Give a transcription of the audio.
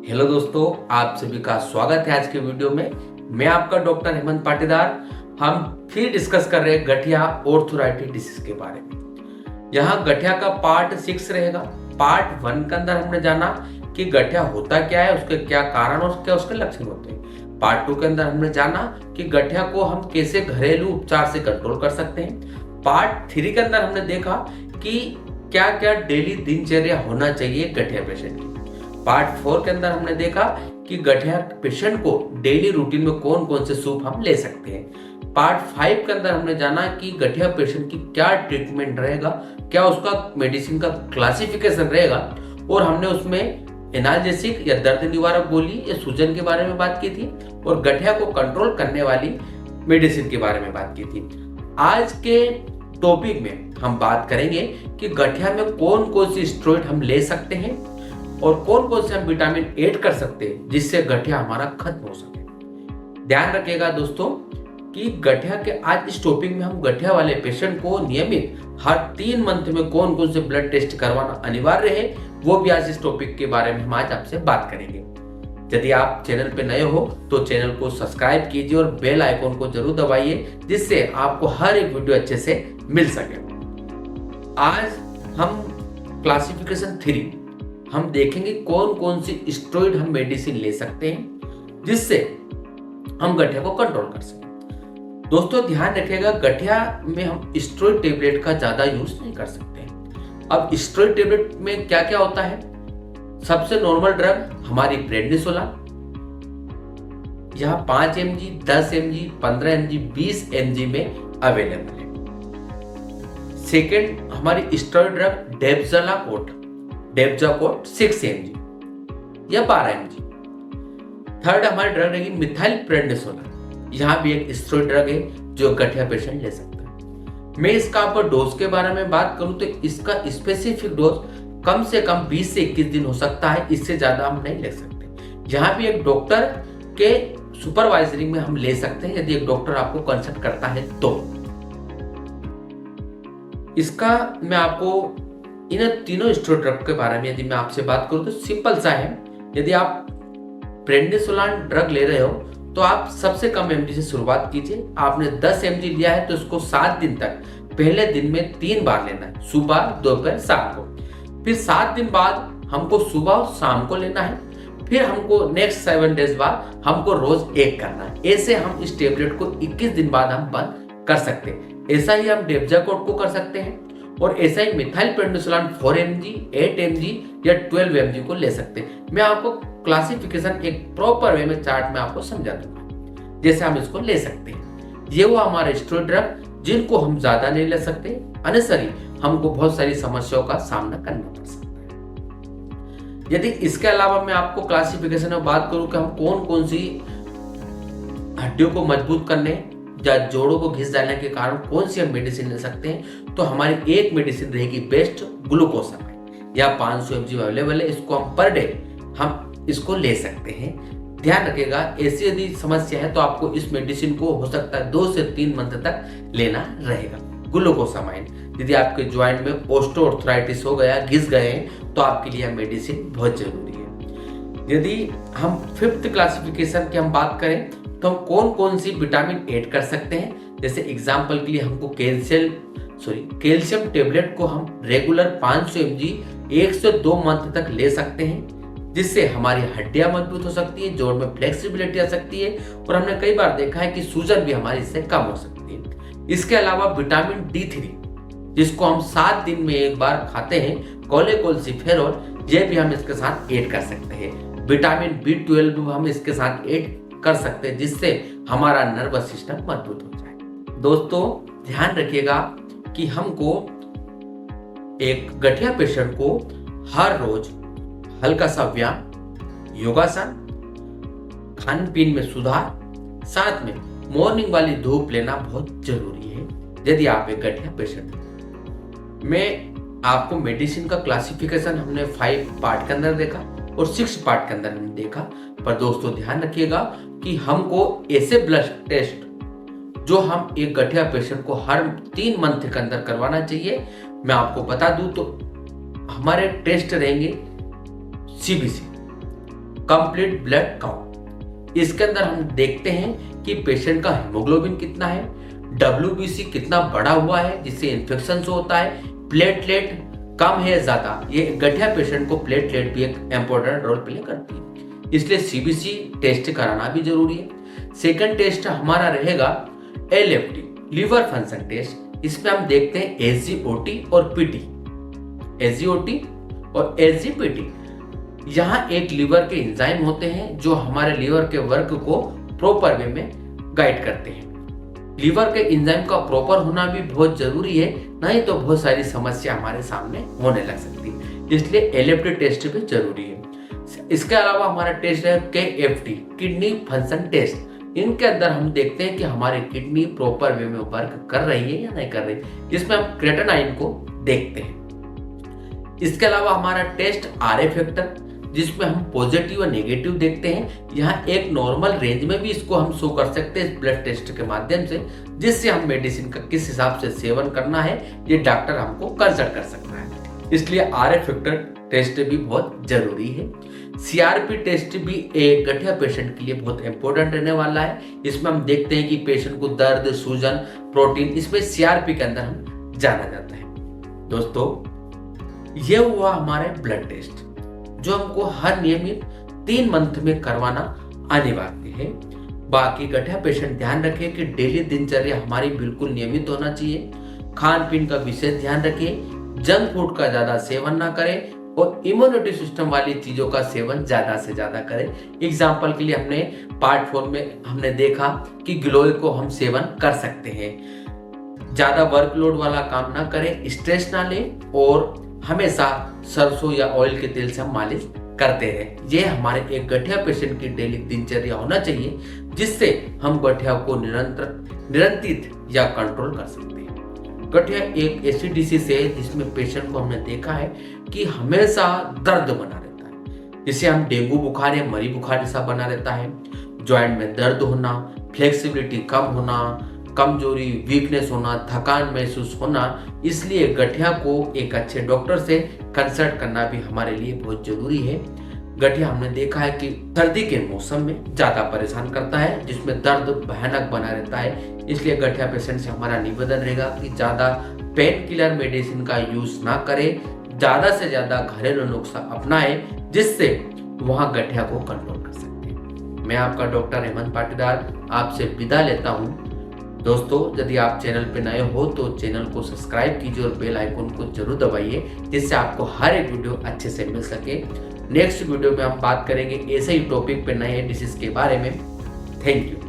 Hello दोस्तों, आप सभी का स्वागत है आज के वीडियो में। मैं आपका डॉक्टर हेमंत पाटीदार। हम फिर डिस्कस कर रहे हैं गठिया ऑर्थराइटिस डिसीज के बारे में। यहाँ गठिया का पार्ट 6 रहेगा। पार्ट 1 के अंदर हमने जाना कि गठिया होता क्या है, उसके क्या कारण और क्या उसके लक्षण होते हैं। पार्ट 2 के अंदर हमने जाना कि गठिया को हम कैसे घरेलू उपचार से कंट्रोल कर सकते हैं। पार्ट 3 के अंदर हमने देखा कि क्या क्या डेली दिनचर्या होना चाहिए गठिया पेशेंट की। पार्ट 4 के अंदर हमने देखा कि गठिया पेशेंट को डेली रूटीन में कौन कौन से सूप हम ले सकते हैं। पार्ट 5 के अंदर हमने जाना कि गठिया पेशेंट की क्या ट्रीटमेंट रहेगा, क्या उसका मेडिसिन का क्लासिफिकेशन रहेगा, और हमने उसमें एनाल्जेसिक या दर्द निवारक गोली या सूजन के बारे में बात की थी और गठिया को कंट्रोल करने वाली मेडिसिन के बारे में बात की थी। आज के टॉपिक में हम बात करेंगे कि गठिया में कौन कौन सी स्टेरॉइड हम ले सकते हैं और कौन कौन से हम विटामिन ऐड कर सकते हैं जिससे गठिया हमारा खत्म हो सके। ध्यान रखिएगा दोस्तों कि गठिया के आज इस टॉपिक में हम गठिया वाले पेशेंट को नियमित हर 3 मंथ में कौन कौन से ब्लड टेस्ट करवाना अनिवार्य है, वो भी आज इस टॉपिक के बारे में हम आज आपसे बात करेंगे। यदि आप चैनल पे नए हो तो चैनल को सब्सक्राइब कीजिए और बेल आइकॉन को जरूर दबाइए, जिससे आपको हर एक वीडियो अच्छे से मिल सके। आज हम क्लासिफिकेशन 3 हम देखेंगे कौन कौन सी स्टेरॉइड हम मेडिसिन ले सकते हैं जिससे हम गठिया को कंट्रोल कर सकें। दोस्तों ध्यान रखिएगा, गठिया में हम स्टेरॉइड टेबलेट का ज्यादा यूज नहीं कर सकते हैं। अब स्टेरॉइड टेबलेट में क्या क्या होता है? सबसे नॉर्मल ड्रग हमारी प्रेडनिसोलोन, यह 5 mg, 10 mg, 15 mg, 20 mg में अवेलेबल है। सेकेंड हमारी स्टेरॉइड ड्रग डेप्जाकोट 6 mg या 12 mg। थर्ड हमारी ड्रग रहेगी मिथाइल प्रेडनिसोलोन, यहाँ भी एक स्टेरॉइड ड्रग है जो गठिया पेशेंट ले सकता है। मैं इसका आपको डोज के बारे में बात करूं तो इसका स्पेसिफिक डोज कम से कम 20 से 21 दिन हो सकता है, इससे ज्यादा हम नहीं ले सकते। यहाँ भी एक डॉक्टर के सुपरवाइजरी में हम ले सकते हैं यदि एक डॉक्टर आपको कंसल्ट करता है तो। इसका मैं आपको इन तीनों स्टेरॉइड ड्रग के बारे में यदि मैं आपसे बात करूं तो सिंपल सा है। यदि आप प्रेडनिसोलोन ड्रग ले रहे हो तो आप सबसे कम mg से शुरुआत कीजिए। आपने 10 mg लिया है तो इसको 7 दिन तक पहले दिन में 3 बार लेना है, सुबह, दोपहर, शाम को। फिर 7 दिन बाद हमको सुबह और शाम को लेना है। फिर हमको नेक्स्ट 7 डेज बाद हमको रोज 1 करना है। ऐसे हम इस टेबलेट को 21 दिन बाद हम बंद कर सकते हैं। ऐसा ही हम डेप्जाकोट को कर सकते हैं और ऐसा ही मिथाइल प्रेडनिसोलोन 4 mg, 8 mg या 12 mg को ले सकते हैं। मैं आपको क्लासिफिकेशन एक प्रॉपर वे में चार्ट में आपको समझा दूंगा जैसे हम इसको ले सकते हैं। ये वो हमारे स्टेरॉइड ड्रग जिनको हम ज्यादा नहीं ले सकते, अननेसेसरी हमको बहुत सारी समस्याओं का सामना करना पड़ सकता है। यदि इसके अलावा मैं आपको क्लासिफिकेशन में बात करूं कि हम कौन कौन सी हड्डियों को मजबूत करने या जोड़ों को घिस डालने के कारण कौन सी हम मेडिसिन ले सकते हैं, तो हमारी एक मेडिसिन रहेगी बेस्ट ग्लूकोसामाइन, या 500 mg अवेलेबल है। इसको हम पर डे हम इसको ले सकते हैं। ध्यान रखिएगा, ऐसी यदि समस्या है तो आपको इस मेडिसिन को हो सकता है 2 से 3 मंथ तक लेना रहेगा। ग्लूकोसामाइन यदि आपके ज्वाइंट में ऑस्टियोआर्थराइटिस हो गया, घिस गए तो आपके लिए मेडिसिन बहुत जरूरी है। यदि हम 5th क्लासिफिकेशन की हम बात करें तो हम कौन कौन सी विटामिन ऐड कर सकते हैं। जैसे एग्जांपल के लिए हमको कैल्शियम टेबलेट को हम रेगुलर 500 mg 1 से 2 मंथ तक ले सकते हैं, जिससे हमारी हड्डियां मजबूत हो सकती है, जोड़ में फ्लेक्सिबिलिटी आ सकती है और हमने कई बार देखा है कि सूजन भी हमारी इससे कम हो सकती है। इसके अलावा विटामिन D3 जिसको हम 7 दिन में एक बार खाते हैं, कोलेकोल्सिफेरॉल, ये भी हम इसके साथ ऐड कर सकते हैं। विटामिन B12 भी हम इसके साथ ऐड कर सकते हैं जिससे हमारा नर्वस सिस्टम मजबूत हो जाए। दोस्तों ध्यान रखिएगा कि हमको एक गठिया पेशेंट को हर रोज हल्का सा व्यायाम, योगासन, खान पीन में सुधार, साथ में मॉर्निंग वाली धूप लेना बहुत जरूरी है यदि आप एक गठिया पेशेंट हैं। मैं आपको मेडिसिन का क्लासिफिकेशन हमने 5 पार्ट के अंदर देखा और 6 पार्ट के अंदर हमने देखा, पर दोस्तों ध्यान रखिएगा कि हमको ऐसे ब्लड टेस्ट जो हम एक गठिया पेशेंट को हर 3 मंथ के अंदर करवाना चाहिए। मैं आपको बता दूं तो हमारे टेस्ट रहेंगे CBC, कंप्लीट ब्लड काउंट। इसके अंदर हम देखते हैं कि पेशेंट का हीमोग्लोबिन कितना है, WBC कितना बड़ा हुआ है जिससे इन्फेक्शन होता है, प्लेटलेट कम है ज्यादा। ये गठिया पेशेंट को प्लेटलेट भी एक इंपॉर्टेंट रोल प्ले करती है, इसलिए CBC टेस्ट कराना भी जरूरी है। सेकंड टेस्ट हमारा रहेगा LFT, लीवर फंक्शन टेस्ट। इसमें हम देखते हैं SGOT और PT, SGOT और SGPT। यहाँ एक लीवर के एंजाइम होते हैं जो हमारे लीवर के वर्क को प्रॉपर वे में गाइड करते हैं। लीवर के एंजाइम का प्रॉपर होना भी बहुत जरूरी है, नहीं तो बहुत सारी समस्या हमारे सामने होने लग सकती है, इसलिए LFT टेस्ट भी जरूरी है। इसके अलावा हमारा टेस्ट है KFT, किडनी फंक्शन टेस्ट। इनके अंदर हम देखते हैं कि हमारी किडनी प्रॉपर वे में वर्क कर रही है या नहीं कर रही, जिसमें हम क्रेटिनाइन को देखते हैं। इसके अलावा हमारा टेस्ट RA फैक्टर, जिसमें हम पॉजिटिव और नेगेटिव देखते हैं। यहाँ एक नॉर्मल रेंज में भी इसको हम शो कर सकते हैं इस ब्लड टेस्ट के माध्यम से, जिससे हम मेडिसिन का किस हिसाब से सेवन करना है ये डॉक्टर हमको कंसल्ट कर सकता है। इसलिए RA फैक्टर टेस्ट भी बहुत जरूरी है। CRP टेस्ट भी एक गठिया पेशेंट के लिए बहुत इंपॉर्टेंट रहने वाला है। इसमें हम देखते हैं कि पेशेंट को दर्द, सूजन, प्रोटीन, इसमें CRP के अंदर हम जाना जाता है। दोस्तों, ये हुआ हमारे ब्लड टेस्ट जो हमको हर नियमित 3 मंथ में करवाना अनिवार्य है। बाकी गठिया पेशेंट ध्यान रखें कि डेली दिनचर्या हमारी बिल्कुल नियमित होना चाहिए। खान पीन का विशेष ध्यान रखें, जंक फूड का ज्यादा सेवन ना करें और इम्यूनिटी सिस्टम वाली चीजों का सेवन ज्यादा से ज्यादा करें। एग्जाम्पल के लिए हमने पार्ट 4 में हमने देखा कि गिलोय को हम सेवन कर सकते हैं। ज्यादा वर्कलोड वाला काम ना करें, स्ट्रेस ना लें और हमेशा सरसों या ऑयल के तेल से हम मालिश करते रहे। ये हमारे एक गठिया पेशेंट की डेली दिनचर्या होना चाहिए, जिससे हम गठिया को नियंत्रित या कंट्रोल कर सकते हैं। गठिया एक ऐसी डिसीज है जिसमें पेशेंट को हमने देखा है कि हमेशा दर्द बना रहता है, जिसे हम डेंगू बुखार या मरी बुखार जैसा बना रहता है। जॉइंट में दर्द होना, फ्लेक्सिबिलिटी कम होना, कमजोरी, वीकनेस होना, थकान महसूस होना। इसलिए गठिया को एक अच्छे डॉक्टर से कंसल्ट करना भी हमारे लिए बहुत जरूरी है। गठिया हमने देखा है कि सर्दी के मौसम में ज्यादा परेशान करता है, जिसमें दर्द भयानक बना रहता है। इसलिए गठिया पेशेंट से हमारा निवेदन रहेगा कि ज्यादा पेन किलर मेडिसिन का यूज ना करें, ज्यादा से ज्यादा घरेलू नुस्खा अपनाएं, जिससे वहां गठिया को कंट्रोल कर सकते हैं। मैं आपका डॉक्टर हेमंत पाटीदार आपसे विदा लेता हूँ। दोस्तों, यदि आप चैनल पे नए हो तो चैनल को सब्सक्राइब कीजिए और बेल आइकन को जरूर दबाइए, जिससे आपको हर एक वीडियो अच्छे से मिल सके। नेक्स्ट वीडियो में हम बात करेंगे ऐसे ही टॉपिक पे नए डिसीज के बारे में। Thank you.